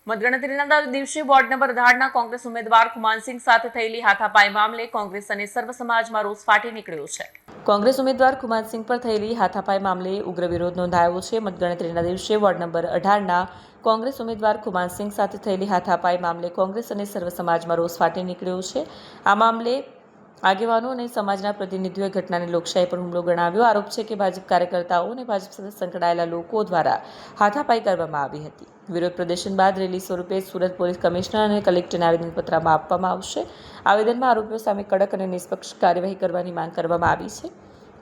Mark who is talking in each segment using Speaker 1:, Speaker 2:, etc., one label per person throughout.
Speaker 1: મતગણતરીના દિવસે ward number 18ના Congress ઉમેદવાર ખુમાનસિંહ સાથે થયેલી હાથાપાઈ મામલે કોંગ્રેસ અને સર્વ સમાજમાં રોષ ફાટી નીકળ્યો છે। કોંગ્રેસ ઉમેદવાર ખુમાનસિંહ પર થયેલી હાથાપાઈ મામલે ઉગ્ર વિરોધ નોંધાયો છે। મતગણતરીના દિવસે વોર્ડ નંબર 18ના કોંગ્રેસ ઉમેદવાર ખુમાનસિંહ સાથે થયેલી હાથાપાઈ મામલે કોંગ્રેસ અને સર્વ સમાજમાં રોષ ફાટી નીકળ્યો છે। આ મામલે આગેવાનો અને સમાજના પ્રતિનિધિઓએ ઘટનાને લોકશાહી પર હુમલો ગણાવ્યો। આરોપ છે કે ભાજપ કાર્યકર્તાઓ અને ભાજપ સાથે સંકળાયેલા લોકો દ્વારા હાથાપાઈ કરવામાં આવી હતી। વિરોધ પ્રદર્શન બાદ રેલી સ્વરૂપે સુરત પોલીસ કમિશનર અને કલેક્ટરને આવેદનપત્રમાં આપવામાં આવશે। આવેદનમાં આરોપીઓ સામે કડક અને નિષ્પક્ષ કાર્યવાહી કરવાની માંગ કરવામાં આવી છે।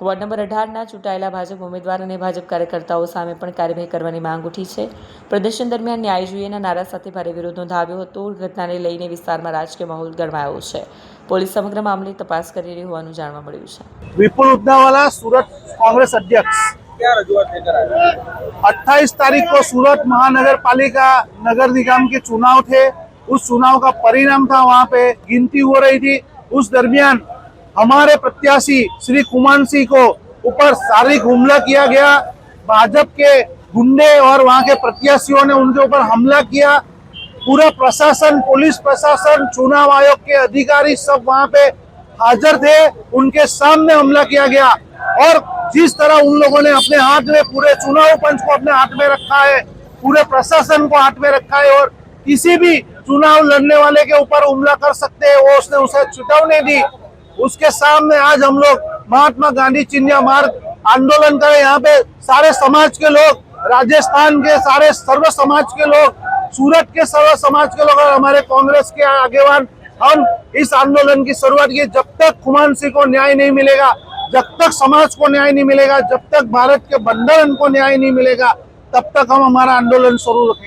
Speaker 1: વોર્ડ નંબર 18ના ચૂંટાયેલા ભાજપ ઉમેદવાર અને ભાજપ કાર્યકર્તાઓ સામે પણ કાર્યવાહી કરવાની માંગ ઉઠી છે। પ્રદર્શન દરમિયાન ન્યાય જોઈએના નારા સાથે ભારે વિરોધ નોંધાવ્યો હતો। ઘટનાને લઈને વિસ્તારમાં રાજકીય માહોલ ગરમાયો છે। પોલીસ સમગ્ર मामले तपास કરી રહી હોવાનું જાણવા મળ્યું છે।
Speaker 2: विपुल उद्दावाला सूरत कांग्रेस अध्यक्ष क्या रजूआत लेकर आए? 28 तारीख को सूरत महानगर पालिका नगर निगम के चुनाव थे। उस चुनाव का परिणाम था, वहाँ पे गिनती हो रही थी। उस दरमियान हमारे प्रत्याशी श्री कुमान सिंह को ऊपर शारीरिक हमला किया गया। भाजपा के गुंडे और वहाँ के प्रत्याशियों ने उनके ऊपर हमला किया। पूरा प्रशासन, पुलिस प्रशासन, चुनाव आयोग के अधिकारी सब वहाँ पे हाजिर थे। उनके सामने हमला किया गया और जिस तरह उन लोगों ने अपने हाथ में पूरे चुनाव पंच को अपने हाथ में रखा है, पूरे प्रशासन को हाथ में रखा है और किसी भी चुनाव लड़ने वाले के ऊपर हमला कर सकते हैं, वो उसने उसे चेतावनी दी। उसके सामने आज हम लोग महात्मा गांधी चिन्ह मार्ग आंदोलन करें। यहाँ पे सारे समाज के लोग, राजस्थान के सारे सर्व समाज के लोग, सूरत के सर्व समाज के लोग और हमारे कांग्रेस के आगेवान हम इस आंदोलन की शुरुआत की। जब तक कुमान सिंह को न्याय नहीं मिलेगा, जब तक समाज को न्याय नहीं मिलेगा, जब तक भारत के बंधारण को न्याय नहीं मिलेगा, तब तक हम हमारा आंदोलन शुरू रखेंगे।